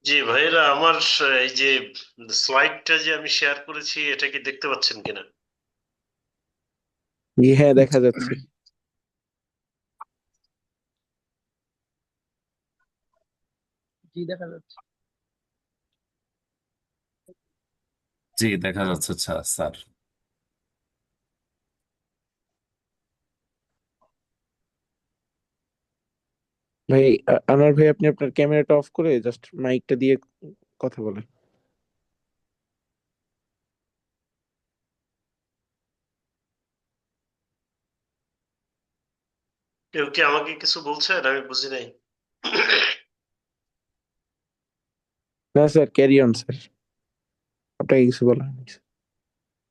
জি ভাইরা আমার এই যে স্লাইডটা যে আমি শেয়ার করেছি এটা কি দেখতে পাচ্ছেন কিনা? জি হ্যাঁ, দেখা যাচ্ছে। জি দেখা যাচ্ছে। জি দেখা যাচ্ছে স্যার। ভাই, আনোয়ার ভাই, আপনি আপনার ক্যামেরাটা অফ করে জাস্ট মাইকটা দিয়ে কথা বলেন। কেউ কি আমাকে কিছু বলছেন? আমি বুঝি নাই। না স্যার, ক্যারি অন স্যার, আপনাকে কিছু বলা হয়নি।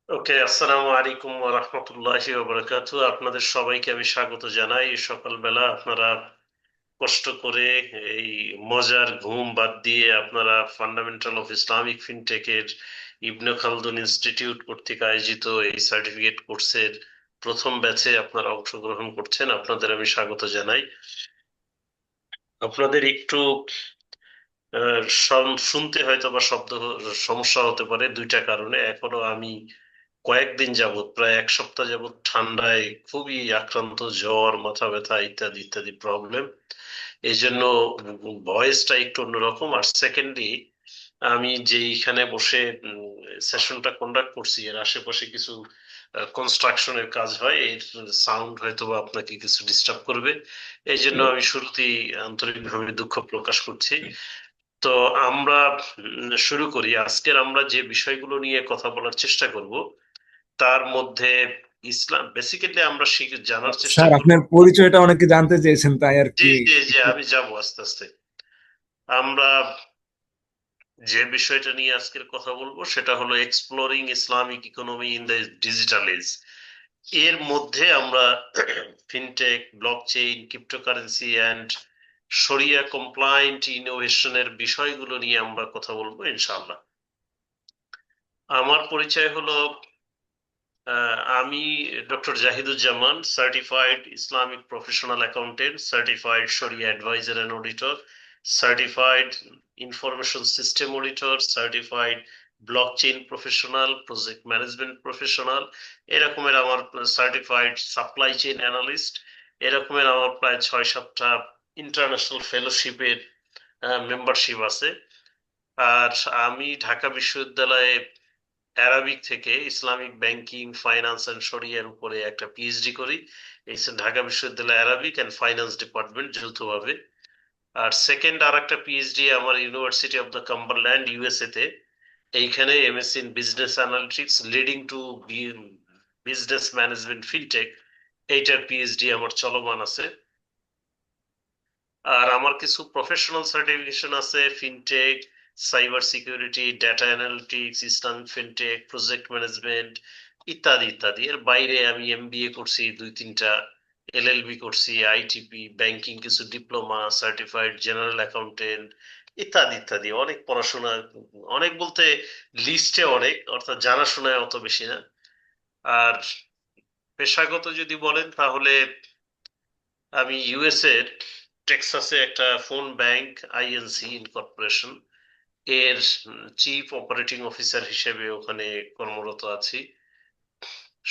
ওকে, আসসালামু আলাইকুম ওয়া রাহমাতুল্লাহি ওয়া বারাকাতুহু। আপনাদের সবাইকে আমি স্বাগত জানাই। সকালবেলা আপনারা কষ্ট করে এই মজার ঘুম বাদ দিয়ে আপনারা ফান্ডামেন্টাল অফ ইসলামিক ফিনটেকের ইবনে খালদুন ইনস্টিটিউট কর্তৃক আয়োজিত এই সার্টিফিকেট কোর্সের প্রথম ব্যাচে আপনারা অংশগ্রহণ করছেন। আপনাদের আমি স্বাগত জানাই। আপনাদের একটু শুনতে হয়তো বা শব্দ সমস্যা হতে পারে দুইটা কারণে। এখনো আমি কয়েকদিন যাবত, প্রায় এক সপ্তাহ যাবত ঠান্ডায় খুবই আক্রান্ত, জ্বর, মাথা ব্যথা ইত্যাদি ইত্যাদি প্রবলেম। এই জন্য ভয়েসটা একটু অন্যরকম। আর সেকেন্ডলি, আমি যেইখানে বসে সেশনটা কন্ডাক্ট করছি এর আশেপাশে কিছু কনস্ট্রাকশনের কাজ হয়, এর সাউন্ড হয়তো বা আপনাকে কিছু ডিস্টার্ব করবে। এই জন্য আমি শুরুতেই আন্তরিকভাবে দুঃখ প্রকাশ করছি। তো আমরা শুরু করি। আজকের আমরা যে বিষয়গুলো নিয়ে কথা বলার চেষ্টা করব তার মধ্যে ইসলাম বেসিক্যালি আমরা জানার চেষ্টা স্যার, করব। আপনার পরিচয়টা অনেকে জানতে চেয়েছেন, তাই আর জি কি। জি জি, আমি যাব আস্তে আস্তে। আমরা যে বিষয়টা নিয়ে আজকের কথা বলবো সেটা হলো exploring Islamic economy in the digital age. এর মধ্যে আমরা ফিনটেক, ব্লকচেইন, ক্রিপ্টোকারেন্সি অ্যান্ড শরিয়া কমপ্লায়েন্ট ইনোভেশনের বিষয়গুলো নিয়ে আমরা কথা বলবো ইনশাআল্লাহ। আমার পরিচয় হলো, আমি doctor Zahiduzzaman, certified Islamic professional accountant, certified sharia adviser and auditor, certified information system auditor, certified blockchain professional, project management professional. এরকমের আমার সার্টিফাইড সাপ্লাই চেইন অ্যানালিস্ট। এরকমের আমার প্রায় 6-7টা ইন্টারন্যাশনাল ফেলোশিপের মেম্বারশিপ আছে। আর আমি ঢাকা বিশ্ববিদ্যালয়ে অ্যারাবিক থেকে ইসলামিক ব্যাংকিং, ফাইন্যান্স অ্যান্ড শরিয়ার উপরে একটা পিএইচডি করি। এই ঢাকা বিশ্ববিদ্যালয় অ্যারাবিক অ্যান্ড ফাইন্যান্স ডিপার্টমেন্ট যৌথভাবে। আর সেকেন্ড আর একটা পিএইচডি আমার university of the Cumberland USA তে। এইখানে MSc in business analytics leading to business management fintech, এইটার পিএইচডি আমার চলমান আছে। আর আমার কিছু প্রফেশনাল সার্টিফিকেশন আছে: fintech, cyber security, data analytics, Islamic fintech, project management ইত্যাদি ইত্যাদি। এর বাইরে আমি এমবিএ করছি 2-3টা, এলএলবি করছি, আইটিপি, ব্যাংকিং কিছু ডিপ্লোমা, সার্টিফাইড জেনারেল অ্যাকাউন্টেন্ট ইত্যাদি ইত্যাদি। অনেক পড়াশোনা, অনেক বলতে লিস্টে অনেক, অর্থাৎ জানাশোনায় অত বেশি না। আর পেশাগত যদি বলেন তাহলে আমি ইউএসএ এর টেক্সাসে একটা ফোন ব্যাংক, আইএনসি ইনকর্পোরেশন, এর চিফ অপারেটিং অফিসার হিসেবে ওখানে কর্মরত আছি।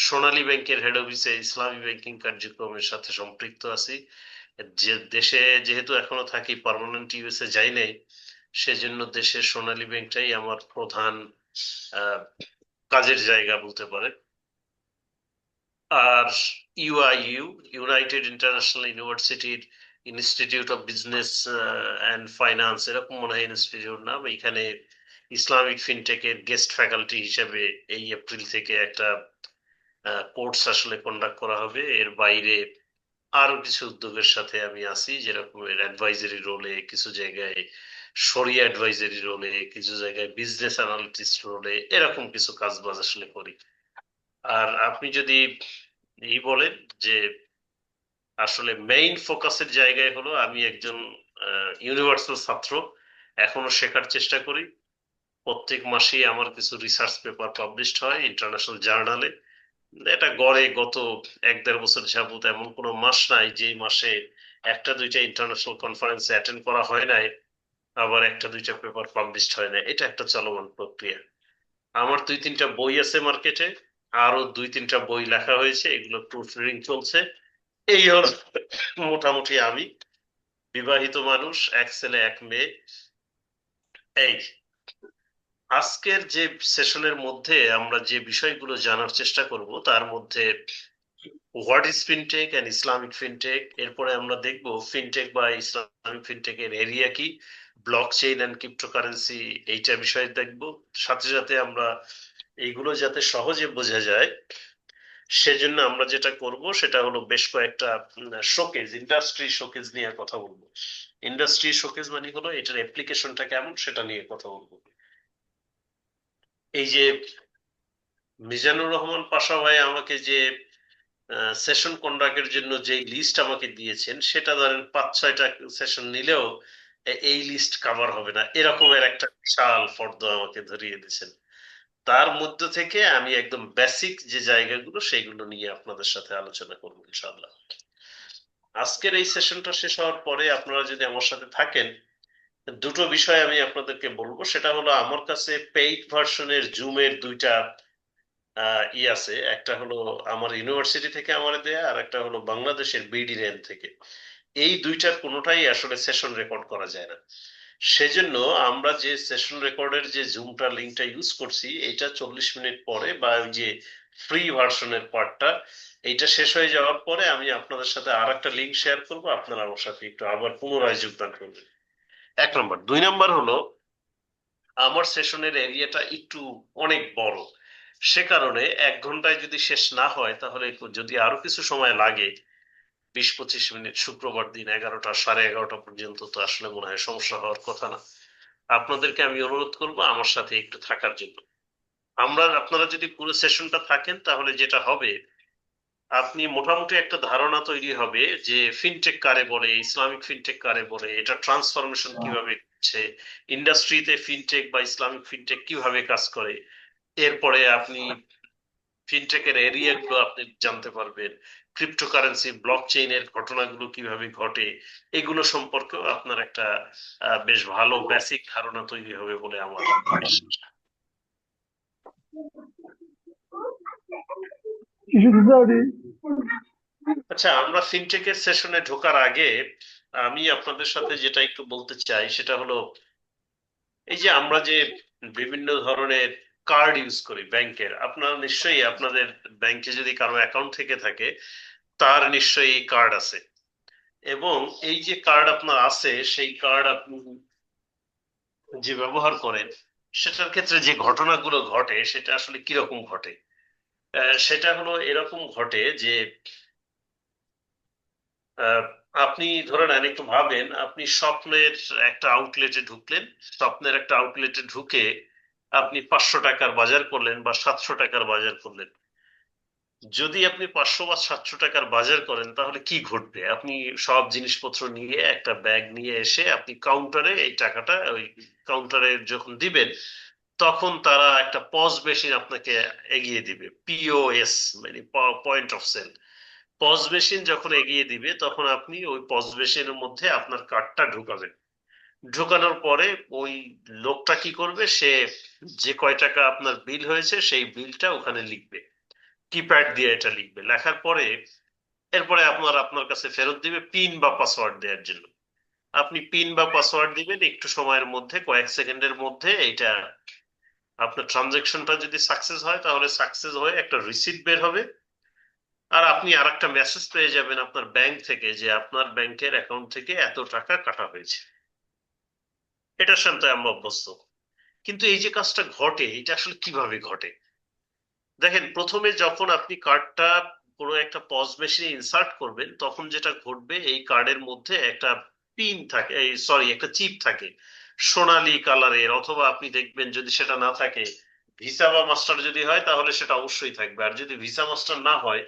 সোনালী ব্যাংকের হেড অফিসে ইসলামী ব্যাংকিং কার্যক্রমের সাথে সম্পৃক্ত আছি। যে দেশে যেহেতু এখনো থাকি, পার্মানেন্ট ইউএসএ যাই নাই, সেজন্য দেশের সোনালী ব্যাংকটাই আমার প্রধান আহ, কাজের জায়গা বলতে পারে। আর ইউআইইউ, ইউনাইটেড ইন্টারন্যাশনাল ইউনিভার্সিটির institute of business and finance, এরকম মনে হয় ইনস্টিটিউট নাম। এখানে ইসলামিক ফিনটেকের গেস্ট ফ্যাকাল্টি হিসেবে এই এপ্রিল থেকে একটা কোর্স আসলে কন্ডাক্ট করা হবে। এর বাইরে আরো কিছু উদ্যোগের সাথে আমি আছি, যেরকম অ্যাডভাইজারি রোলে, কিছু জায়গায় শরিয়া অ্যাডভাইজারি রোলে, কিছু জায়গায় বিজনেস অ্যানালিটিক্স রোলে, এরকম কিছু কাজ বাজ আসলে করি। আর আপনি যদি এই বলেন যে আসলে মেইন ফোকাসের জায়গায় হলো, আমি একজন ইউনিভার্সাল ছাত্র, এখনো শেখার চেষ্টা করি। প্রত্যেক মাসেই আমার কিছু রিসার্চ পেপার পাবলিশড হয় ইন্টারন্যাশনাল জার্নালে। এটা গড়ে গত 1-1.5 বছর যাবত এমন কোনো মাস নাই যে মাসে একটা দুইটা ইন্টারন্যাশনাল কনফারেন্স অ্যাটেন্ড করা হয় নাই আবার একটা দুইটা পেপার পাবলিশড হয় না, এটা একটা চলমান প্রক্রিয়া। আমার 2-3টা বই আছে মার্কেটে, আরো 2-3টা বই লেখা হয়েছে, এগুলো প্রুফ রিডিং চলছে। এই হলো মোটামুটি আমি, বিবাহিত মানুষ, এক ছেলে এক মেয়ে। এই আজকের যে সেশনের মধ্যে আমরা যে বিষয়গুলো জানার চেষ্টা করব, তার মধ্যে what is fintech and Islamic fintech, এরপরে আমরা দেখব ফিনটেক বা ইসলামিক ফিনটেক এর এরিয়া কি, ব্লক চেইন এন্ড ক্রিপ্টোকারেন্সি, এইটা বিষয় দেখব। সাথে সাথে আমরা এইগুলো যাতে সহজে বোঝা যায়, সেজন্য আমরা যেটা করব সেটা হলো বেশ কয়েকটা শোকেজ, ইন্ডাস্ট্রি শোকেজ নিয়ে কথা বলবো। ইন্ডাস্ট্রি শোকেজ মানে হলো এটার অ্যাপ্লিকেশনটা কেমন সেটা নিয়ে কথা বলবো। এই যে মিজানুর রহমান পাশা ভাই আমাকে যে সেশন কন্ডাক্টের জন্য যে লিস্ট আমাকে দিয়েছেন, সেটা ধরেন 5-6টা সেশন নিলেও এই লিস্ট কভার হবে না, এরকমের একটা বিশাল ফর্দ আমাকে ধরিয়ে দিয়েছেন। তার মধ্যে থেকে আমি একদম বেসিক যে জায়গাগুলো সেগুলো নিয়ে আপনাদের সাথে আলোচনা করবো ইনশাআল্লাহ। আজকের এই সেশনটা শেষ হওয়ার পরে আপনারা যদি আমার সাথে থাকেন, দুটো বিষয় আমি আপনাদেরকে বলবো। সেটা হলো আমার কাছে পেইড ভার্সনের জুমের দুইটা আছে, একটা হলো আমার ইউনিভার্সিটি থেকে আমার দেয়া, আর একটা হলো বাংলাদেশের বিডি রেন থেকে। এই দুইটার কোনোটাই আসলে সেশন রেকর্ড করা যায় না। সেজন্য আমরা যে সেশন রেকর্ডের যে জুমটা লিঙ্কটা ইউজ করছি, এটা 40 মিনিট পরে বা ওই যে ফ্রি ভার্সনের পার্টটা, এইটা শেষ হয়ে যাওয়ার পরে আমি আপনাদের সাথে আর একটা লিঙ্ক শেয়ার করবো, আপনারা আমার সাথে একটু আবার পুনরায় যোগদান করবেন। 1 নম্বর। 2 নম্বর হলো আমার সেশনের এরিয়াটা একটু অনেক বড়, সে কারণে 1 ঘন্টায় যদি শেষ না হয়, তাহলে যদি আরো কিছু সময় লাগে, 20-25 মিনিট, শুক্রবার দিন 11টা 11:30 পর্যন্ত, তো আসলে মনে হয় সমস্যা হওয়ার কথা না। আপনাদেরকে আমি অনুরোধ করব আমার সাথে একটু থাকার জন্য। আপনারা যদি পুরো সেশনটা থাকেন, তাহলে যেটা হবে, আপনি মোটামুটি একটা ধারণা তৈরি হবে যে ফিনটেক কারে বলে, ইসলামিক ফিনটেক কারে বলে, এটা ট্রান্সফরমেশন কিভাবে হচ্ছে, ইন্ডাস্ট্রিতে ফিনটেক বা ইসলামিক ফিনটেক কিভাবে কাজ করে। এরপরে আপনি ফিনটেকের এরিয়া গুলো আপনি জানতে পারবেন, ক্রিপ্টোকারেন্সি ব্লক চেইনের ঘটনাগুলো কিভাবে ঘটে, এগুলো সম্পর্কেও আপনার একটা বেশ ভালো বেসিক ধারণা তৈরি হবে বলে আমার বিশ্বাস। আচ্ছা, আমরা ফিনটেকের সেশনে ঢোকার আগে আমি আপনাদের সাথে যেটা একটু বলতে চাই, সেটা হলো এই যে আমরা যে বিভিন্ন ধরনের কার্ড ইউজ করি ব্যাংকের, আপনারা নিশ্চয়ই আপনাদের ব্যাংকে যদি কারো অ্যাকাউন্ট থেকে থাকে, তার নিশ্চয়ই কার্ড আছে। এবং এই যে কার্ড আপনার আছে, সেই কার্ড আপনি যে ব্যবহার করেন, সেটার ক্ষেত্রে যে ঘটনাগুলো ঘটে সেটা আসলে কিরকম ঘটে। সেটা হলো এরকম ঘটে যে আহ, আপনি ধরে নেন, একটু ভাবেন, আপনি স্বপ্নের একটা আউটলেটে ঢুকলেন, স্বপ্নের একটা আউটলেটে ঢুকে আপনি 500 টাকার বাজার করলেন বা 700 টাকার বাজার করলেন। যদি আপনি 500 বা 700 টাকার বাজার করেন, তাহলে কি ঘটবে? আপনি সব জিনিসপত্র নিয়ে একটা ব্যাগ নিয়ে এসে আপনি কাউন্টারে এই টাকাটা, ওই কাউন্টারে যখন দিবেন, তখন তারা একটা পজ মেশিন আপনাকে এগিয়ে দিবে, পিওএস মানে point of sale. POS machine যখন এগিয়ে দিবে, তখন আপনি ওই পজ মেশিনের মধ্যে আপনার কার্ডটা ঢুকাবেন। ঢোকানোর পরে ওই লোকটা কি করবে, সে যে কয় টাকা আপনার বিল হয়েছে সেই বিলটা ওখানে লিখবে, কিপ্যাড দিয়ে এটা লিখবে। লেখার পরে এরপরে আপনার কাছে ফেরত দিবে পিন বা পাসওয়ার্ড দেওয়ার জন্য। আপনি পিন বা পাসওয়ার্ড দিবেন, একটু সময়ের মধ্যে, কয়েক সেকেন্ডের মধ্যে এইটা আপনার ট্রানজেকশনটা যদি সাকসেস হয়, তাহলে সাকসেস হয়ে একটা রিসিপ্ট বের হবে। আর আপনি আর একটা মেসেজ পেয়ে যাবেন আপনার ব্যাংক থেকে, যে আপনার ব্যাংকের অ্যাকাউন্ট থেকে এত টাকা কাটা হয়েছে। এটার সাথে আমরা অভ্যস্ত। কিন্তু এই যে কাজটা ঘটে, এটা আসলে কিভাবে ঘটে? দেখেন, প্রথমে যখন আপনি কার্ডটা কোনো একটা পজ মেশিনে ইনসার্ট করবেন, তখন যেটা ঘটবে, এই কার্ডের মধ্যে একটা পিন থাকে, এই সরি একটা চিপ থাকে, সোনালী কালারের, অথবা আপনি দেখবেন যদি সেটা না থাকে, ভিসা বা মাস্টার যদি হয়, তাহলে সেটা অবশ্যই থাকবে। আর যদি ভিসা মাস্টার না হয়,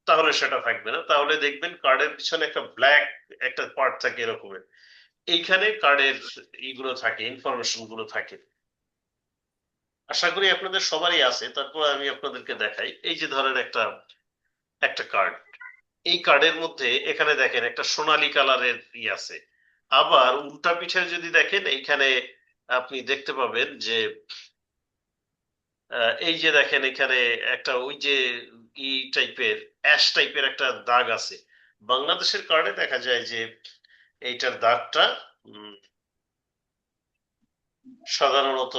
তাহলে সেটা থাকবে না। তাহলে দেখবেন কার্ডের পিছনে একটা ব্ল্যাক একটা পার্ট থাকে এরকমের, এইখানে কার্ডের এইগুলো থাকে, ইনফরমেশন গুলো থাকে। আশা করি আপনাদের সবারই আছে, তারপর আমি আপনাদেরকে দেখাই। এই যে ধরেন একটা একটা কার্ড, এই কার্ডের মধ্যে এখানে দেখেন একটা সোনালী কালারের আছে। আবার উল্টা পিঠে যদি দেখেন এইখানে আপনি দেখতে পাবেন যে এই যে দেখেন এখানে একটা ওই যে ই টাইপের অ্যাশ টাইপের একটা দাগ আছে। বাংলাদেশের কার্ডে দেখা যায় যে এইটার দাগটা উম, সাধারণত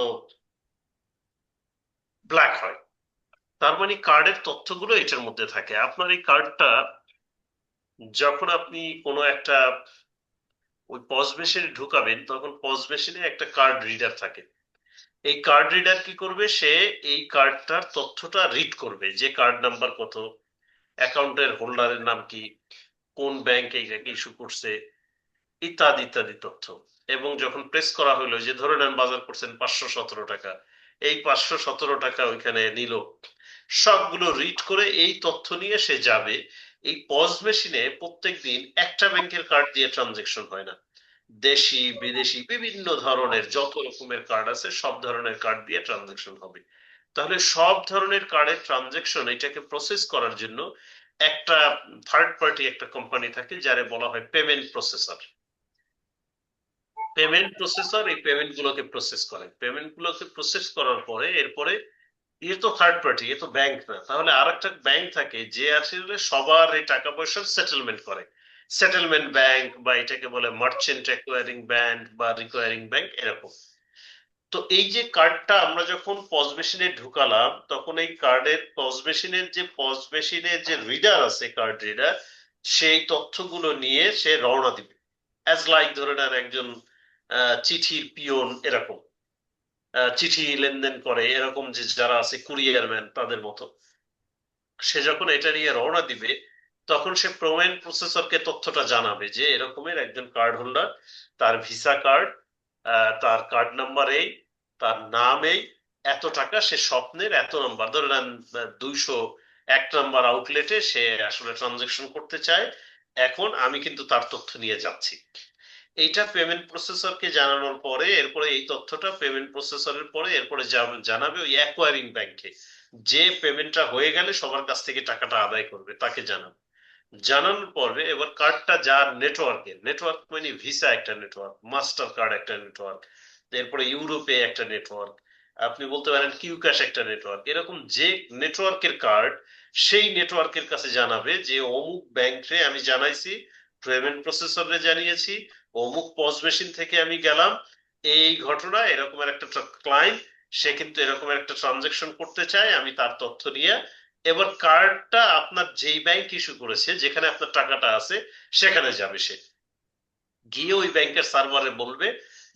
ব্ল্যাক হয়। তার মানে কার্ডের তথ্যগুলো এটার মধ্যে থাকে। আপনার এই কার্ডটা যখন আপনি কোনো একটা ওই পজ মেশিনে ঢুকাবেন, তখন পজ মেশিনে একটা কার্ড রিডার থাকে। এই কার্ড রিডার কি করবে, সে এই কার্ডটার তথ্যটা রিড করবে, যে কার্ড নাম্বার কত, অ্যাকাউন্টের হোল্ডারের নাম কি, কোন ব্যাংক এইটাকে ইস্যু করছে, ইত্যাদি ইত্যাদি তথ্য। এবং যখন প্রেস করা হলো, যে ধরে নেন বাজার করছেন 517 টাকা, এই 517 টাকা ওইখানে নিল, সবগুলো রিড করে এই তথ্য নিয়ে সে যাবে। এই পজ মেশিনে প্রত্যেক দিন একটা ব্যাংকের কার্ড দিয়ে ট্রানজেকশন হয় না, দেশি বিদেশি বিভিন্ন ধরনের যত রকমের কার্ড আছে সব ধরনের কার্ড দিয়ে ট্রানজেকশন হবে। তাহলে সব ধরনের কার্ডের ট্রানজেকশন এটাকে প্রসেস করার জন্য একটা থার্ড পার্টি একটা কোম্পানি থাকে, যারে বলা হয় পেমেন্ট প্রসেসর। এই পেমেন্ট গুলোকে প্রসেস করে, পেমেন্ট গুলোকে প্রসেস করার পরে এরপরে এ তো থার্ড পার্টি, এ তো ব্যাংক না, তাহলে আর একটা ব্যাংক থাকে যে আসলে সবার এই টাকা পয়সার সেটেলমেন্ট করে, সেটেলমেন্ট ব্যাংক, বা এটাকে বলে মার্চেন্ট অ্যাকোয়ারিং ব্যাংক বা রিকোয়ারিং ব্যাংক, এরকম। তো এই যে কার্ডটা আমরা যখন পজ মেশিনে ঢুকালাম, তখন এই কার্ডের পজ মেশিনের যে রিডার আছে, কার্ড রিডার, সেই তথ্যগুলো নিয়ে সে রওনা দিবে। অ্যাজ লাইক ধরে নেন একজন চিঠির পিয়ন, এরকম চিঠি লেনদেন করে এরকম যে যারা আছে কুরিয়ারম্যান, তাদের মতো। সে যখন এটা নিয়ে রওনা দিবে, তখন সে পেমেন্ট প্রসেসরকে তথ্যটা জানাবে যে এরকমের একজন কার্ড হোল্ডার, তার ভিসা কার্ড, তার কার্ড নাম্বার এই, তার নাম এই, এত টাকা সে স্বপ্নের এত নাম্বার, ধরে নেন 201 নাম্বার আউটলেটে সে আসলে ট্রানজেকশন করতে চায়, এখন আমি কিন্তু তার তথ্য নিয়ে যাচ্ছি। এইটা পেমেন্ট প্রসেসরকে জানানোর পরে এরপরে এই তথ্যটা পেমেন্ট প্রসেসরের পরে এরপরে জানাবে ওই অ্যাকোয়ারিং ব্যাংকে, যে পেমেন্টটা হয়ে গেলে সবার কাছ থেকে টাকাটা আদায় করবে তাকে জানাবে। জানানোর পরে এবার কার্ডটা যার নেটওয়ার্কের, নেটওয়ার্ক মানে ভিসা একটা নেটওয়ার্ক, মাস্টার কার্ড একটা নেটওয়ার্ক, এরপরে ইউরোপে একটা নেটওয়ার্ক, আপনি বলতে পারেন কিউ ক্যাশ একটা নেটওয়ার্ক, এরকম যে নেটওয়ার্কের কার্ড, সেই নেটওয়ার্কের কাছে জানাবে যে অমুক ব্যাংকে আমি জানাইছি, পেমেন্ট প্রসেসরে জানিয়েছি, অমুক পজ মেশিন থেকে আমি গেলাম, এই ঘটনা এরকমের একটা ক্লায়েন্ট, সে কিন্তু এরকমের একটা ট্রানজেকশন করতে চায়, আমি তার তথ্য নিয়ে। এবার কার্ডটা আপনার যেই ব্যাংক ইস্যু করেছে, যেখানে আপনার টাকাটা আছে, সেখানে যাবে সে, গিয়ে ওই ব্যাংকের সার্ভারে বলবে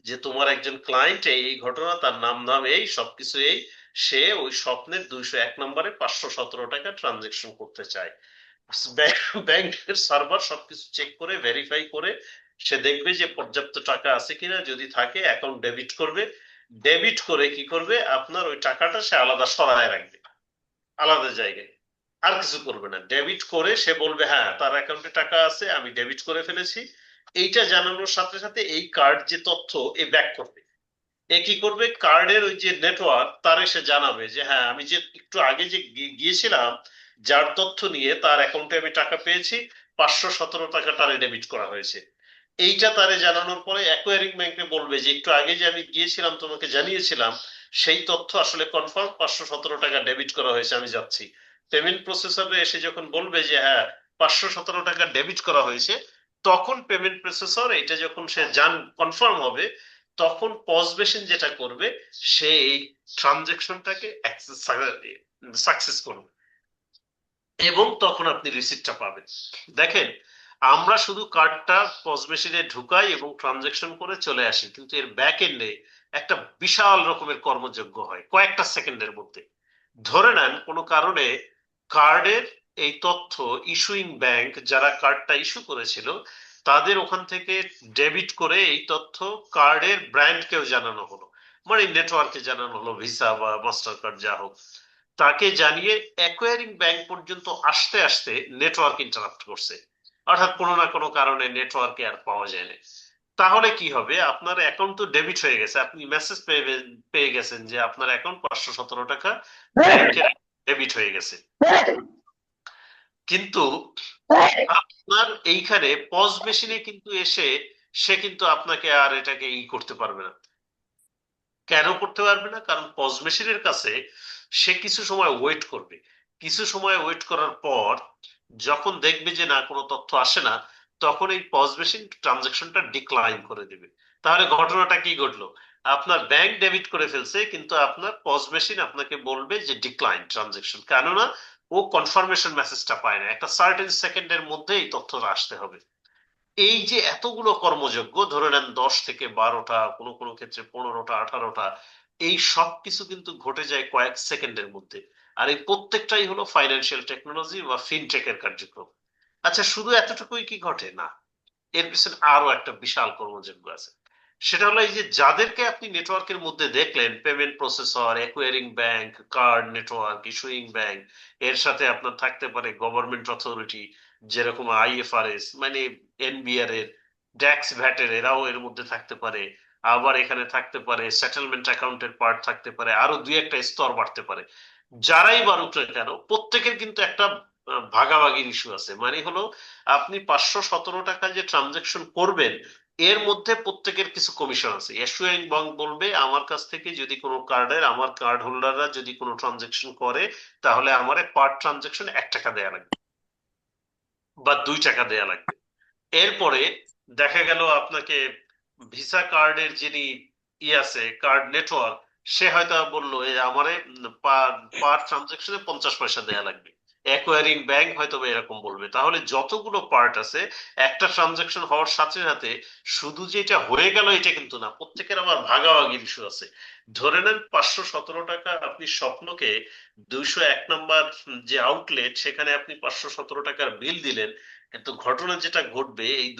যে তোমার একজন ক্লায়েন্ট এই এই ঘটনা, তার নাম এই সবকিছু এই, সে ওই স্বপ্নের 201 নম্বরে 517 টাকা ট্রানজেকশন করতে চায়। ব্যাংকের সার্ভার সবকিছু চেক করে ভেরিফাই করে সে দেখবে যে পর্যাপ্ত টাকা আছে কিনা, যদি থাকে অ্যাকাউন্ট ডেবিট করবে, ডেবিট করে কি করবে, আপনার ওই টাকাটা সে আলাদা সরায় রাখবে আলাদা জায়গায়, আর কিছু করবে না। ডেবিট করে সে বলবে হ্যাঁ তার অ্যাকাউন্টে টাকা আছে, আমি ডেবিট করে ফেলেছি। এইটা জানানোর সাথে সাথে এই কার্ড যে তথ্য এ ব্যাক করবে, এ কি করবে, কার্ডের ওই যে নেটওয়ার্ক তার এসে জানাবে যে হ্যাঁ আমি যে একটু আগে যে গিয়েছিলাম, যার তথ্য নিয়ে তার অ্যাকাউন্টে আমি টাকা পেয়েছি, 517 টাকা তারে ডেবিট করা হয়েছে। এইটা তারে জানানোর পরে অ্যাকোয়ারিং ব্যাংকে বলবে যে একটু আগে যে আমি গিয়েছিলাম তোমাকে জানিয়েছিলাম, সেই তথ্য আসলে কনফার্ম, 517 টাকা ডেবিট করা হয়েছে, আমি যাচ্ছি। পেমেন্ট প্রসেসরে এসে যখন বলবে যে হ্যাঁ 517 টাকা ডেবিট করা হয়েছে, তখন পেমেন্ট প্রসেসর এটা যখন সে কনফার্ম হবে, তখন পজ মেশিন যেটা করবে, সে এই ট্রানজেকশনটাকে সাকসেস করবে, এবং তখন আপনি রিসিপ্টটা পাবেন। দেখেন, আমরা শুধু কার্ডটা পজ মেশিনে ঢুকাই এবং ট্রানজেকশন করে চলে আসি, কিন্তু এর ব্যাক এন্ডে একটা বিশাল রকমের কর্মযজ্ঞ হয় কয়েকটা সেকেন্ডের মধ্যে। ধরে নেন কোনো কারণে কার্ডের এই তথ্য ইস্যুইং ব্যাংক যারা কার্ডটা ইস্যু করেছিল, তাদের ওখান থেকে ডেবিট করে এই তথ্য কার্ডের ব্র্যান্ডকেও জানানো হলো, মানে নেটওয়ার্কে জানানো হলো, ভিসা বা মাস্টার কার্ড যা হোক, তাকে জানিয়ে অ্যাকোয়ারিং ব্যাংক পর্যন্ত আসতে আসতে নেটওয়ার্ক ইন্টারাপ্ট করছে, অর্থাৎ কোনো না কোনো কারণে নেটওয়ার্কে আর পাওয়া যায় না। তাহলে কি হবে, আপনার অ্যাকাউন্ট তো ডেবিট হয়ে গেছে, আপনি মেসেজ পেয়ে গেছেন যে আপনার অ্যাকাউন্ট 517 টাকা ব্যাংকের ডেবিট হয়ে গেছে, কিন্তু আপনার এইখানে পজ মেশিনে কিন্তু এসে সে কিন্তু আপনাকে আর এটাকে করতে পারবে না। কেন করতে পারবে না? কারণ পজ মেশিনের কাছে সে কিছু সময় ওয়েট করবে। কিছু সময় ওয়েট করার পর যখন দেখবে যে না কোনো তথ্য আসে না, তখন এই পজ মেশিন ট্রানজাকশনটা ডিক্লাইন করে দেবে। তাহলে ঘটনাটা কি ঘটলো? আপনার ব্যাংক ডেবিট করে ফেলছে, কিন্তু আপনার পজ মেশিন আপনাকে বলবে যে ডিক্লাইন ট্রানজাকশন, কেননা ও কনফার্মেশন মেসেজটা পায় না। একটা সার্টেন সেকেন্ডের মধ্যে এই তথ্যটা আসতে হবে। এই যে এতগুলো কর্মযজ্ঞ, ধরে নেন 10 থেকে 12টা, কোনো কোনো ক্ষেত্রে 15টা 18টা, এই সব কিছু কিন্তু ঘটে যায় কয়েক সেকেন্ডের মধ্যে। আর এই প্রত্যেকটাই হলো ফাইন্যান্সিয়াল টেকনোলজি বা ফিনটেকের কার্যক্রম। আচ্ছা, শুধু এতটুকুই কি ঘটে? না, এর পিছনে আরো একটা বিশাল কর্মযজ্ঞ আছে। সেটা হলো এই যে যাদেরকে আপনি নেটওয়ার্কের মধ্যে দেখলেন, payment processor, acquiring bank, card network, issuing bank, এর সাথে আপনার থাকতে পারে গভর্নমেন্ট অথরিটি, যেরকম আইএফআরএস মানে এনবিআর এর, ট্যাক্স ভ্যাটের, এরাও এর মধ্যে থাকতে পারে। আবার এখানে থাকতে পারে সেটেলমেন্ট অ্যাকাউন্টের পার্ট থাকতে পারে, আরো দুই একটা স্তর বাড়তে পারে। যারাই বাড়ুক না কেন, প্রত্যেকের কিন্তু একটা ভাগাভাগির ইস্যু আছে। মানে হলো আপনি 517 টাকা যে ট্রানজেকশন করবেন, এর মধ্যে প্রত্যেকের কিছু কমিশন আছে। ইস্যুইং ব্যাংক বলবে আমার কাছ থেকে যদি কোনো কার্ডের, আমার কার্ড হোল্ডাররা যদি কোনো ট্রানজেকশন করে, তাহলে আমার পার ট্রানজেকশন 1 টাকা দেয়া লাগবে বা 2 টাকা দেয়া লাগবে। এরপরে দেখা গেল আপনাকে ভিসা কার্ডের যিনি আছে, কার্ড নেটওয়ার্ক, সে হয়তো বললো আমারে পার পার ট্রানজেকশনে 50 পয়সা দেয়া লাগবে। অ্যাকোয়ারিং ব্যাংক হয়তো বা এরকম বলবে। তাহলে যতগুলো পার্ট আছে, একটা ট্রানজেকশন হওয়ার সাথে সাথে শুধু যে এটা হয়ে গেল এটা কিন্তু না, প্রত্যেকের আবার ভাগাভাগির ইস্যু আছে। ধরে নেন 517 টাকা আপনি স্বপ্নকে 201 নম্বর যে আউটলেট, সেখানে আপনি 517 টাকার বিল দিলেন, কিন্তু ঘটনা যেটা ঘটবে, এই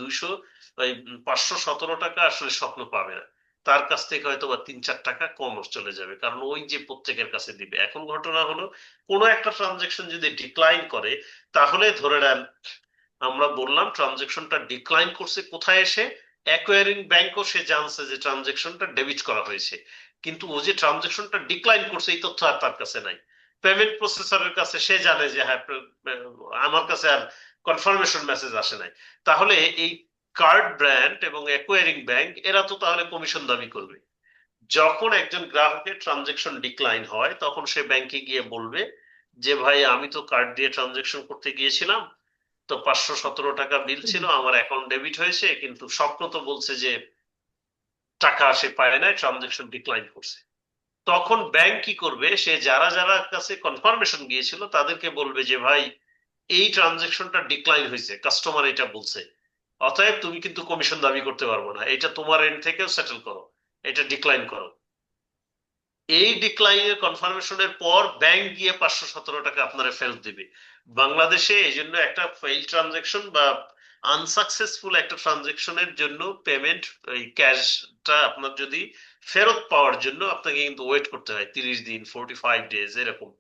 517 টাকা আসলে স্বপ্ন পাবে না। তার কাছ থেকে হয়তো বা 3-4 টাকা কম চলে যাবে, কারণ ওই যে প্রত্যেকের কাছে দিবে। এখন ঘটনা হলো, কোনো একটা ট্রানজেকশন যদি ডিক্লাইন করে, তাহলে ধরে নেন আমরা বললাম ট্রানজেকশনটা ডিক্লাইন করছে কোথায় এসে, অ্যাকোয়ারিং ব্যাংকও সে জানছে যে ট্রানজেকশনটা ডেবিট করা হয়েছে, কিন্তু ও যে ট্রানজেকশনটা ডিক্লাইন করছে এই তথ্য আর তার কাছে নাই। পেমেন্ট প্রসেসরের কাছে সে জানে যে হ্যাঁ, আমার কাছে আর কনফার্মেশন মেসেজ আসে নাই। তাহলে এই কার্ড ব্র্যান্ড এবং অ্যাকোয়ারিং ব্যাংক এরা তো তাহলে কমিশন দাবি করবে। যখন একজন গ্রাহকের ট্রানজেকশন ডিক্লাইন হয়, তখন সে ব্যাংকে গিয়ে বলবে যে ভাই, আমি তো কার্ড দিয়ে ট্রানজেকশন করতে গিয়েছিলাম, তো 517 টাকা বিল ছিল, আমার অ্যাকাউন্ট ডেবিট হয়েছে, কিন্তু স্বপ্ন তো বলছে যে টাকা সে পায় নাই, ট্রানজেকশন ডিক্লাইন করছে। তখন ব্যাংক কি করবে? সে যারা যারা কাছে কনফার্মেশন গিয়েছিল তাদেরকে বলবে যে ভাই, এই ট্রানজেকশনটা ডিক্লাইন হয়েছে, কাস্টমার এটা বলছে, অতএব তুমি কিন্তু কমিশন দাবি করতে পারবো না, এটা তোমার এন্ড থেকেও সেটেল করো, এটা ডিক্লাইন করো। এই ডিক্লাইনের কনফার্মেশনের পর ব্যাংক গিয়ে 517 টাকা আপনারা ফেরত দিবে। বাংলাদেশে এই জন্য একটা ফেইল ট্রানজেকশন বা আনসাকসেসফুল একটা ট্রানজেকশনের জন্য পেমেন্ট, এই ক্যাশটা আপনার যদি ফেরত পাওয়ার জন্য আপনাকে কিন্তু ওয়েট করতে হয় 30 দিন, 45 ডেজ এরকম।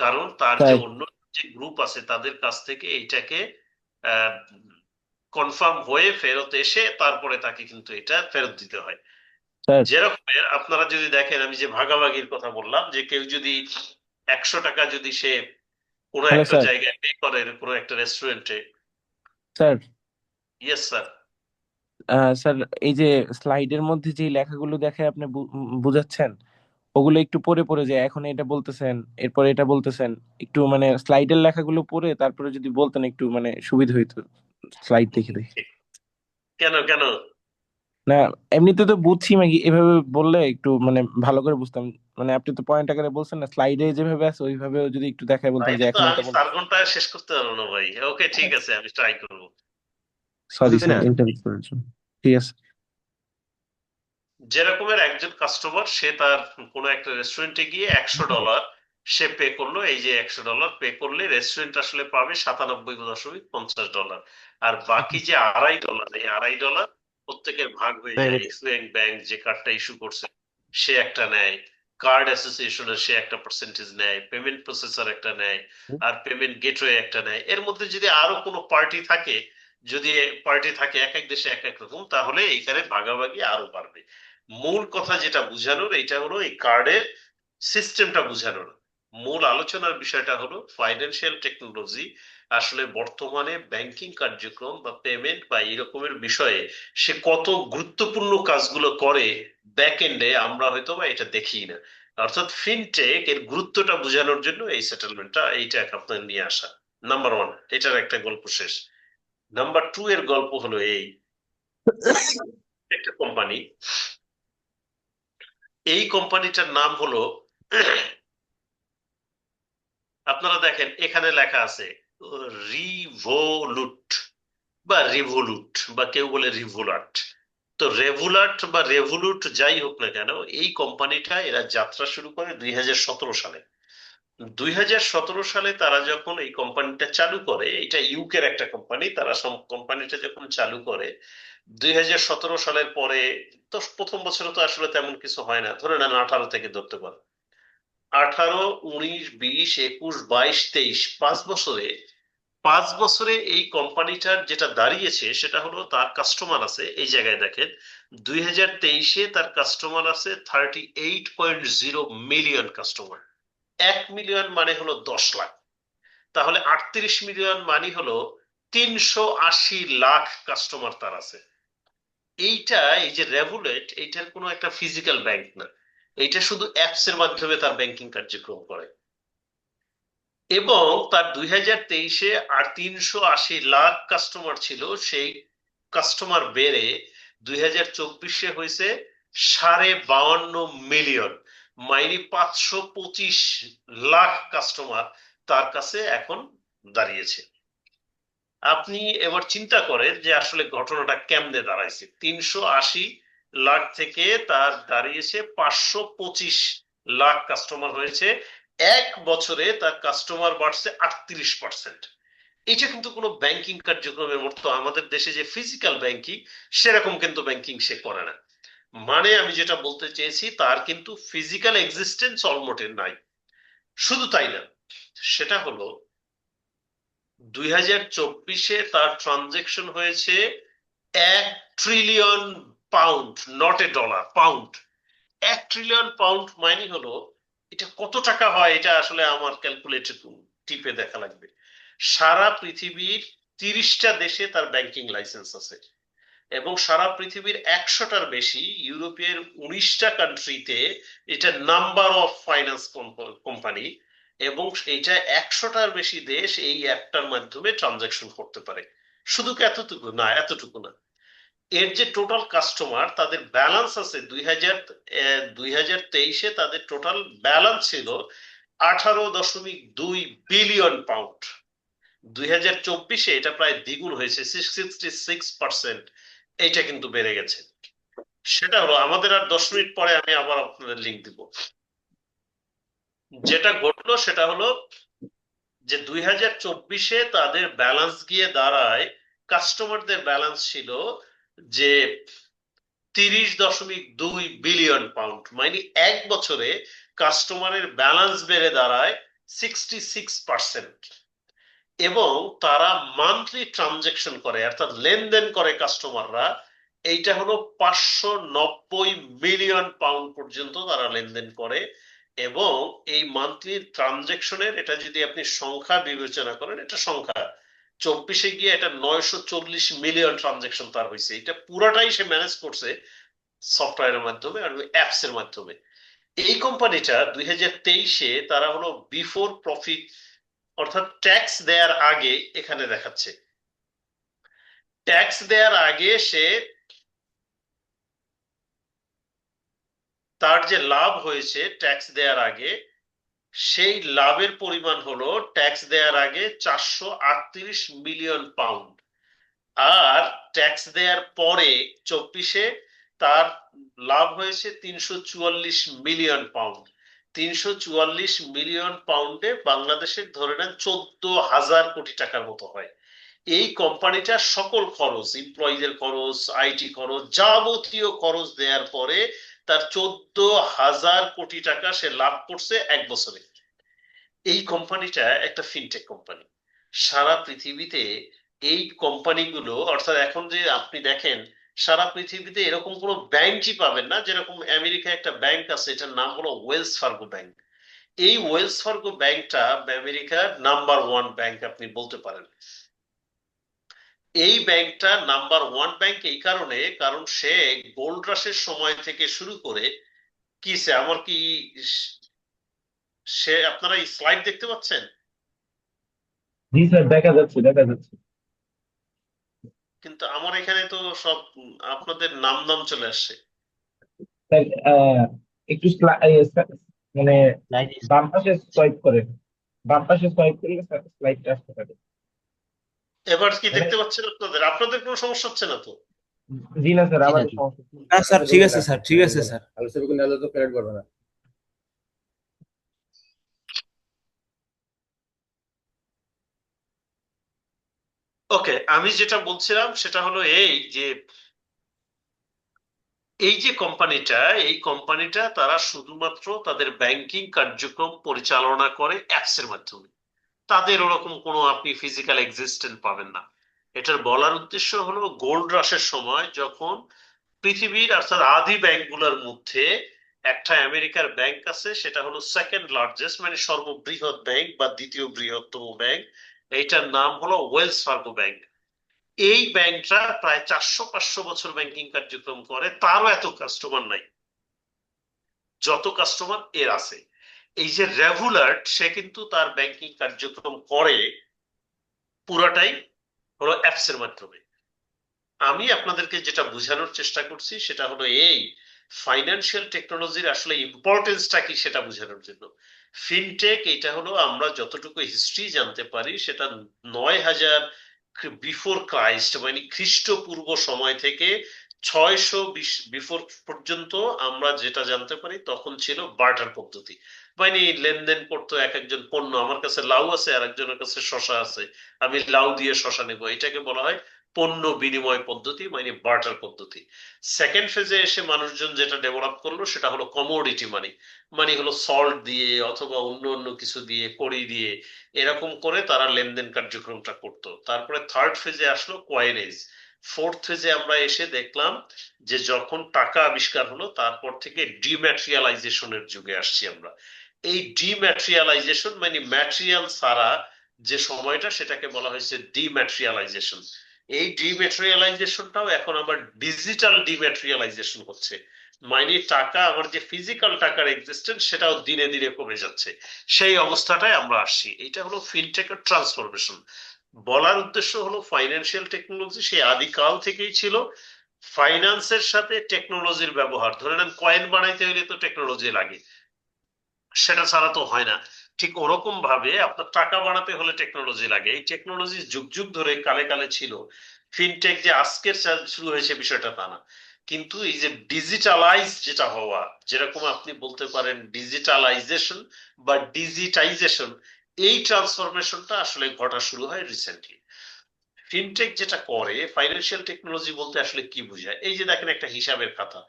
কারণ তার যে তাই অন্য যে গ্রুপ আছে তাদের কাছ থেকে এইটাকে কনফার্ম হয়ে ফেরত এসে তারপরে তাকে কিন্তু এটা ফেরত দিতে হয়। স্যার। যেরকমের আপনারা যদি দেখেন, আমি যে ভাগাভাগির কথা বললাম, যে কেউ যদি 100 টাকা যদি সে কোনো হ্যালো একটা স্যার। জায়গায় পে করে, কোনো একটা রেস্টুরেন্টে। Sir, yes sir. স্যার, এই যে স্লাইডের মধ্যে যে লেখাগুলো দেখে আপনি বুঝাচ্ছেন, ওগুলো একটু পড়ে পড়ে যায়। এখন এটা বলতেছেন, এরপর এটা বলতেছেন, একটু মানে স্লাইডের লেখাগুলো পড়ে তারপরে যদি বলতেন একটু মানে সুবিধা হইতো স্লাইড দেখে দেখে। কেন কেন? না, এমনিতে তো বুঝছি ম্যাগি, এভাবে বললে একটু মানে ভালো করে বুঝতাম। মানে আপনি তো পয়েন্ট আকারে বলছেন না, স্লাইডে যেভাবে আছে ওইভাবে যদি একটু দেখায় বলতেন যে তাইলে তো এখন আমি এটা বলতে। 4 ঘন্টায় শেষ করতে পারবো না ভাই। ওকে, ঠিক আছে, আমি ট্রাই করবো। সরি বুঝি স্যার, না। ইন্টারভিউ করার জন্য। ঠিক আছে। যেরকমের একজন কাস্টমার, সে তার কোনো একটা রেস্টুরেন্টে গিয়ে $100 সে পে করলো। এই যে $100 পে করলে রেস্টুরেন্ট আসলে পাবে 97.50 ডলার। আর বাকি যে $2.50, এই $2.50 প্রত্যেকের ভাগ হয়ে যায়। প্রাইভেট এক্সিম ব্যাংক যে কার্ডটা ইস্যু করছে সে একটা নেয়, কার্ড অ্যাসোসিয়েশনের সে একটা পার্সেন্টেজ নেয়, পেমেন্ট প্রসেসর একটা নেয়, আর পেমেন্ট গেটওয়ে একটা নেয়। এর মধ্যে যদি আরো কোনো পার্টি থাকে, যদি পার্টি থাকে এক এক দেশে এক এক রকম, তাহলে এইখানে ভাগাভাগি আরো বাড়বে। মূল কথা যেটা বুঝানোর, এটা হলো এই কার্ডের সিস্টেমটা বুঝানোর। মূল আলোচনার বিষয়টা হলো ফাইন্যান্সিয়াল টেকনোলজি আসলে বর্তমানে ব্যাংকিং কার্যক্রম বা পেমেন্ট বা এরকমের বিষয়ে সে কত গুরুত্বপূর্ণ কাজগুলো করে ব্যাক এন্ডে, আমরা হয়তো বা এটা দেখি না। অর্থাৎ ফিনটেক এর গুরুত্বটা বোঝানোর জন্য এই সেটেলমেন্টটা, এইটা আপনার নিয়ে আসা। নাম্বার ওয়ান, এটার একটা গল্প শেষ। নাম্বার টু এর গল্প হলো এই, একটা কোম্পানি, এই কোম্পানিটার নাম হলো আপনারা দেখেন এখানে লেখা আছে রিভোলুট বা রিভোলুট, বা কেউ বলে রিভোলাট। তো রেভুলাট বা রেভুলুট যাই হোক না কেন, এই কোম্পানিটা এরা যাত্রা শুরু করে 2017 সালে। 2017 সালে তারা যখন এই কোম্পানিটা চালু করে, এটা ইউকের একটা কোম্পানি, তারা কোম্পানিটা যখন চালু করে 2017 সালের পরে, তো প্রথম বছরে তো আসলে তেমন কিছু হয় না, ধরে নেন 18 থেকে ধরতে পারেন, 18, 19, 20, 21, 22, 23, 5 বছরে এই কোম্পানিটার যেটা দাঁড়িয়েছে সেটা হলো তার কাস্টমার আছে, এই জায়গায় দেখেন 2023-এ তার কাস্টমার আছে 38.0 মিলিয়ন কাস্টমার। 1 মিলিয়ন মানে হলো 10 লাখ, তাহলে 38 মিলিয়ন মানে হলো 380 লাখ কাস্টমার তার আছে। এইটা, এই যে রেভুলেট, এইটার কোনো একটা ফিজিক্যাল ব্যাংক না, এইটা শুধু অ্যাপস এর মাধ্যমে তার ব্যাংকিং কার্যক্রম করে। এবং তার 2023-এ আর 380 লাখ কাস্টমার ছিল, সেই কাস্টমার বেড়ে 2024-এ হয়েছে 52.5 মিলিয়ন, মানে 525 লাখ কাস্টমার তার কাছে এখন দাঁড়িয়েছে। আপনি এবার চিন্তা করেন যে আসলে ঘটনাটা কেমনে দাঁড়াইছে, 380 লাখ থেকে তার দাঁড়িয়েছে 525 লাখ কাস্টমার হয়েছে, 1 বছরে তার কাস্টমার বাড়ছে 38%। এটা কিন্তু কোনো ব্যাংকিং কার্যক্রমের মতো আমাদের দেশে যে ফিজিক্যাল ব্যাংকিং, সেরকম কিন্তু ব্যাংকিং সে করে না। মানে আমি যেটা বলতে চেয়েছি, তার কিন্তু ফিজিক্যাল এক্সিস্টেন্স অলমোটে নাই। শুধু তাই না, সেটা হলো 2024-এ তার ট্রানজেকশন হয়েছে 1 trillion pound, not a dollar, pound. 1 trillion pound মানে হলো, এটা কত টাকা হয় এটা আসলে আমার ক্যালকুলেটর টিপে দেখা লাগবে। সারা পৃথিবীর 30টা দেশে তার ব্যাংকিং লাইসেন্স আছে, এবং সারা পৃথিবীর 100টার বেশি ইউরোপের 19টা কান্ট্রিতে এটা নাম্বার অফ ফাইন্যান্স কোম্পানি, এবং এইটা 100টার বেশি দেশ এই অ্যাপটার মাধ্যমে ট্রানজাকশন করতে পারে। শুধু কি এতটুকু না, এতটুকু না, এর যে টোটাল কাস্টমার তাদের ব্যালেন্স আছে 2023-এ তাদের টোটাল ব্যালেন্স ছিল 18.2 বিলিয়ন পাউন্ড। 2024-এ এটা প্রায় দ্বিগুণ হয়েছে, 66%। এইটা কিন্তু বেড়ে গেছে। সেটা হলো, আমাদের আর 10 মিনিট পরে আমি আবার আপনাদের লিঙ্ক দিব। যেটা ঘটলো সেটা হলো যে 2024-এ তাদের ব্যালেন্স গিয়ে দাঁড়ায়, কাস্টমারদের ব্যালেন্স ছিল যে 30.2 বিলিয়ন পাউন্ড, মানে 1 বছরে কাস্টমারের ব্যালেন্স বেড়ে দাঁড়ায় 66%। এবং তারা মান্থলি ট্রানজেকশন করে, অর্থাৎ লেনদেন করে কাস্টমাররা, এইটা হলো 590 মিলিয়ন পাউন্ড পর্যন্ত তারা লেনদেন করে। এবং এই মান্থলি ট্রানজেকশনের, এটা যদি আপনি সংখ্যা বিবেচনা করেন, এটা সংখ্যা 24-এ গিয়ে এটা 940 মিলিয়ন ট্রানজেকশন তার হয়েছে। এটা পুরাটাই সে ম্যানেজ করছে সফটওয়্যারের মাধ্যমে আর অ্যাপস এর মাধ্যমে। এই কোম্পানিটা 2023-এ তারা হলো বিফোর প্রফিট, অর্থাৎ ট্যাক্স দেওয়ার আগে, এখানে দেখাচ্ছে ট্যাক্স দেওয়ার আগে সে, তার যে লাভ হয়েছে ট্যাক্স দেওয়ার আগে, সেই লাভের পরিমাণ হলো ট্যাক্স দেওয়ার আগে 438 মিলিয়ন পাউন্ড। আর ট্যাক্স দেওয়ার পরে 24-এ তার লাভ হয়েছে 344 মিলিয়ন পাউন্ড। 344 মিলিয়ন পাউন্ডে বাংলাদেশের ধরে নেন 14,000 কোটি টাকার মতো হয়। এই কোম্পানিটার সকল খরচ, এমপ্লয়ীদের খরচ, আইটি খরচ, যাবতীয় খরচ দেওয়ার পরে তার 14,000 কোটি টাকা সে লাভ করছে 1 বছরে। এই কোম্পানিটা একটা ফিনটেক কোম্পানি। সারা পৃথিবীতে এই কোম্পানিগুলো, অর্থাৎ এখন যে আপনি দেখেন সারা পৃথিবীতে এরকম কোনো ব্যাংকই পাবেন না, যেরকম আমেরিকায় একটা ব্যাংক আছে, এটার নাম হলো ওয়েলস ফার্গো ব্যাংক। এই ওয়েলস ফার্গো ব্যাংকটা আমেরিকার নাম্বার ওয়ান ব্যাংক আপনি বলতে পারেন। এই ব্যাংকটা নাম্বার ওয়ান ব্যাংক এই কারণে, কারণ সে গোল্ড রাশের সময় থেকে শুরু করে আমার কি সে, আপনারা এই স্লাইড দেখতে পাচ্ছেন? জি স্যার, দেখা যাচ্ছে দেখা যাচ্ছে। কিন্তু আমার এখানে তো সব আপনাদের নাম নাম চলে আসছে। স্যার একটু মানে বাম পাশে সোয়াইপ করেন, বাম পাশে সোয়াইপ করলে স্লাইডটা আসতে পারে। এবার কি মানে দেখতে পাচ্ছেন? আপনাদের আপনাদের কোনো সমস্যা হচ্ছে না তো? জি না স্যার, জি না আমাদের জি সমস্যা ছিল। না স্যার, ঠিক আছে স্যার, ঠিক আছে স্যার। আলোচনা করলে আলো তো প্যারেড করবে না। ওকে, আমি যেটা বলছিলাম সেটা হলো এই যে কোম্পানিটা, এই কোম্পানিটা তারা শুধুমাত্র তাদের ব্যাংকিং কার্যক্রম পরিচালনা করে অ্যাপস এর মাধ্যমে। তাদের ওরকম কোনো আপনি ফিজিক্যাল এক্সিস্টেন্স পাবেন না। এটার বলার উদ্দেশ্য হলো গোল্ড রাশের সময় যখন পৃথিবীর অর্থাৎ আদি ব্যাংকগুলোর মধ্যে একটা আমেরিকার ব্যাংক আছে, সেটা হলো সেকেন্ড লার্জেস্ট মানে সর্ববৃহৎ ব্যাংক বা দ্বিতীয় বৃহত্তম ব্যাংক, এইটার নাম হলো ওয়েলস ফার্গো ব্যাংক। এই ব্যাংকটা প্রায় 400-500 বছর ব্যাংকিং কার্যক্রম করে, তারও এত কাস্টমার নাই যত কাস্টমার এর আছে। এই যে রেভুলার্ট, সে কিন্তু তার ব্যাংকিং কার্যক্রম করে পুরাটাই হলো অ্যাপস এর মাধ্যমে। আমি আপনাদেরকে যেটা বোঝানোর চেষ্টা করছি সেটা হলো এই ফাইন্যান্সিয়াল টেকনোলজির আসলে ইম্পর্টেন্সটা কি সেটা বোঝানোর জন্য। ফিনটেক এটা হলো, আমরা যতটুকু হিস্ট্রি জানতে পারি সেটা 9000 বিফোর ক্রাইস্ট মানে খ্রিস্টপূর্ব সময় থেকে 620 বিফোর পর্যন্ত আমরা যেটা জানতে পারি তখন ছিল বার্টার পদ্ধতি। মানে লেনদেন করতো এক একজন পণ্য, আমার কাছে লাউ আছে আর একজনের কাছে শশা আছে, আমি লাউ দিয়ে শশা নেবো, এটাকে বলা হয় পণ্য বিনিময় পদ্ধতি মানে বার্টার পদ্ধতি। সেকেন্ড ফেজে এসে মানুষজন যেটা ডেভেলপ করলো সেটা হলো কমোডিটি মানি। মানে হলো সল্ট দিয়ে অথবা অন্য অন্য কিছু দিয়ে, কড়ি দিয়ে, এরকম করে তারা লেনদেন কার্যক্রমটা করতো। তারপরে থার্ড ফেজে আসলো কয়েনেজ। ফোর্থ ফেজে আমরা এসে দেখলাম যে যখন টাকা আবিষ্কার হলো তারপর থেকে ডিম্যাটেরিয়ালাইজেশনের যুগে আসছি আমরা। এই ডিম্যাটেরিয়ালাইজেশন মানে ম্যাটেরিয়াল ছাড়া যে সময়টা, সেটাকে বলা হয়েছে ডিম্যাটেরিয়ালাইজেশন। এই ডিম্যাটেরিয়ালাইজেশনটাও এখন আবার ডিজিটাল ডিম্যাটেরিয়ালাইজেশন হচ্ছে। মানে টাকা, আমার যে ফিজিক্যাল টাকার এক্সিস্টেন্স সেটাও দিনে দিনে কমে যাচ্ছে। সেই অবস্থাটায় আমরা আসছি। এটা হলো ফিনটেকের ট্রান্সফরমেশন। বলার উদ্দেশ্য হলো ফাইন্যান্সিয়াল টেকনোলজি সেই আদিকাল থেকেই ছিল। ফাইন্যান্সের সাথে টেকনোলজির ব্যবহার, ধরে নেন কয়েন বানাইতে হলে তো টেকনোলজি লাগে, সেটা ছাড়া তো হয় না। ঠিক ওরকম ভাবে আপনার টাকা বানাতে হলে টেকনোলজি লাগে। এই টেকনোলজি যুগ যুগ ধরে কালে কালে ছিল। ফিনটেক যে আজকের শুরু হয়েছে বিষয়টা তা না। কিন্তু এই যে ডিজিটালাইজ যেটা হওয়া, যেরকম আপনি বলতে পারেন ডিজিটালাইজেশন বা ডিজিটাইজেশন, এই ট্রান্সফরমেশনটা আসলে ঘটা শুরু হয় রিসেন্টলি। ফিনটেক যেটা করে, ফাইন্যান্সিয়াল টেকনোলজি বলতে আসলে কি বোঝায়, এই যে দেখেন একটা হিসাবের খাতা,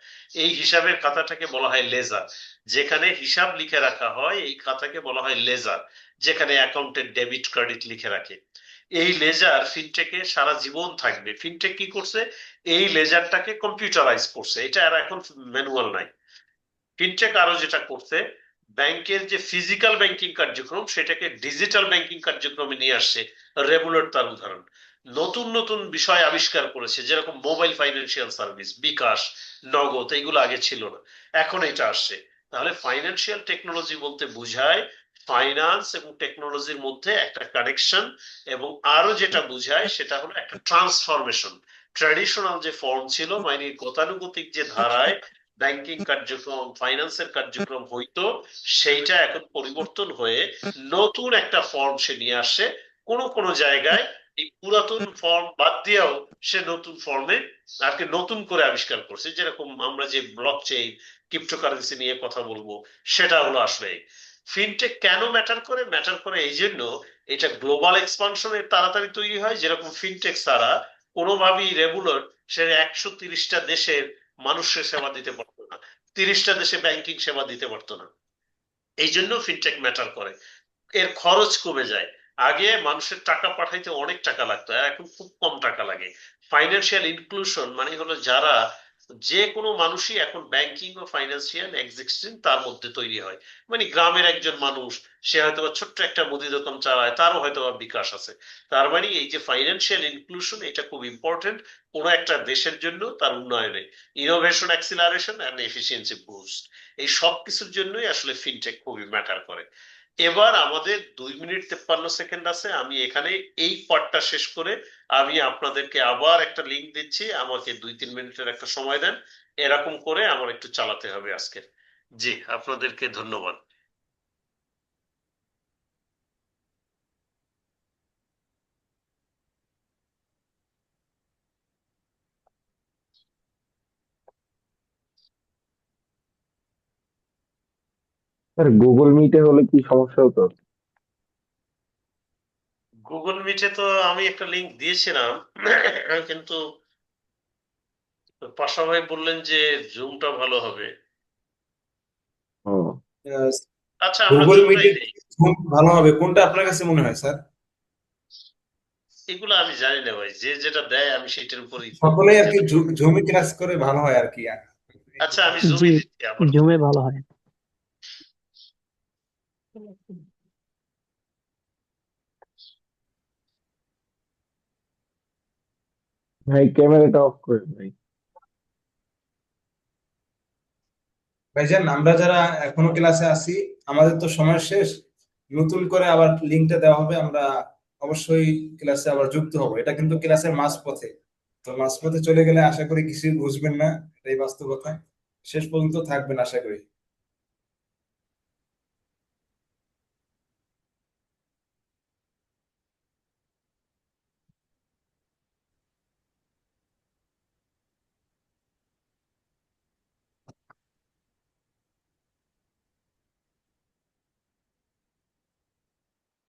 এই হিসাবের খাতাটাকে বলা হয় লেজার। যেখানে হিসাব লিখে রাখা হয় এই খাতাকে বলা হয় লেজার, যেখানে অ্যাকাউন্টের ডেবিট ক্রেডিট লিখে রাখে। এই লেজার ফিনটেকে সারা জীবন থাকবে। ফিনটেক কি করছে, এই লেজারটাকে কম্পিউটারাইজ করছে, এটা আর এখন ম্যানুয়াল নাই। ফিনটেক আরো যেটা করছে, ব্যাংকের যে ফিজিক্যাল ব্যাংকিং কার্যক্রম সেটাকে ডিজিটাল ব্যাংকিং কার্যক্রমে নিয়ে আসছে। রেগুলার তার উদাহরণ। নতুন নতুন বিষয় আবিষ্কার করেছে, যেরকম মোবাইল ফাইন্যান্সিয়াল সার্ভিস, বিকাশ, নগদ, এগুলো আগে ছিল না, এখন এটা আসছে। তাহলে ফাইন্যান্সিয়াল টেকনোলজি বলতে বোঝায় ফাইন্যান্স এবং টেকনোলজির মধ্যে একটা কানেকশন। এবং আরো যেটা বোঝায় সেটা হলো একটা ট্রান্সফরমেশন। ট্র্যাডিশনাল যে ফর্ম ছিল মানে গতানুগতিক যে ধারায় ব্যাংকিং কার্যক্রম, ফাইন্যান্সের কার্যক্রম হইতো, সেইটা এখন পরিবর্তন হয়ে নতুন একটা ফর্ম সে নিয়ে আসে। কোন কোন জায়গায় এই পুরাতন ফর্ম বাদ দিয়েও সে নতুন ফর্মে আর কি নতুন করে আবিষ্কার করছে। যেরকম আমরা যে ব্লক চেইন, ক্রিপ্টোকারেন্সি নিয়ে কথা বলবো, সেটা হলো আসলে ফিনটেক কেন ম্যাটার করে। ম্যাটার করে এই জন্য, এটা গ্লোবাল এক্সপানশনের তাড়াতাড়ি তৈরি হয়। যেরকম ফিনটেক ছাড়া কোনোভাবেই রেগুলার সে 130টা দেশের মানুষের সেবা দিতে পারতো না, 30টা দেশে ব্যাংকিং সেবা দিতে পারতো না। এই জন্য ফিনটেক ম্যাটার করে। এর খরচ কমে যায়। আগে মানুষের টাকা পাঠাইতে অনেক টাকা লাগতো, আর এখন খুব কম টাকা লাগে। ফাইন্যান্সিয়াল ইনক্লুশন মানে হলো যারা যে কোনো মানুষই এখন ব্যাংকিং ও ফাইন্যান্সিয়াল এক্সিস্টেন্স তার মধ্যে তৈরি হয়। মানে গ্রামের একজন মানুষ, সে হয়তো বা ছোট্ট একটা মুদি দোকান চালায়, তারও হয়তো বা বিকাশ আছে। তার মানে এই যে ফাইন্যান্সিয়াল ইনক্লুশন, এটা খুব ইম্পর্টেন্ট কোনো একটা দেশের জন্য, তার উন্নয়নে। Innovation acceleration and efficiency boost, এই সব কিছুর জন্যই আসলে ফিনটেক খুবই ম্যাটার করে। এবার আমাদের 2 মিনিট 53 সেকেন্ড আছে, আমি এখানে এই পার্টটা শেষ করে আমি আপনাদেরকে আবার একটা লিংক দিচ্ছি, আমাকে 2-3 মিনিটের একটা সময় দেন। এরকম করে আমার একটু চালাতে হবে আজকে। জি, আপনাদেরকে ধন্যবাদ। স্যার গুগল মিটে হলে কি সমস্যা হতো? গুগল মিটে তো আমি একটা লিংক দিয়েছিলাম, কিন্তু পাশা ভাই বললেন যে জুমটা ভালো হবে। ও, আচ্ছা, আমরা গুগল জুমটাই মিটে নেই। ভালো হবে কোনটা আপনার কাছে মনে হয় স্যার? এগুলো আমি জানি না ভাই, যে যেটা দেয় আমি সেটার উপরই। সকলেই আর কি জমি ক্লাস করে ভালো হয় আর কি। আচ্ছা, আমি জি, জুমই দিচ্ছি আপাতত। জুমে ভালো হয়। ভাই ক্যামেরাটা অফ করে ভাই। ভাইজান, আমরা যারা এখনো ক্লাসে আছি, আমাদের তো সময় শেষ। নতুন করে আবার লিঙ্কটা দেওয়া হবে, আমরা অবশ্যই ক্লাসে আবার যুক্ত হব। এটা কিন্তু ক্লাসের মাঝপথে, তো মাঝপথে চলে গেলে আশা করি কিছু বুঝবেন না, এটাই বাস্তবতা। শেষ পর্যন্ত থাকবেন আশা করি।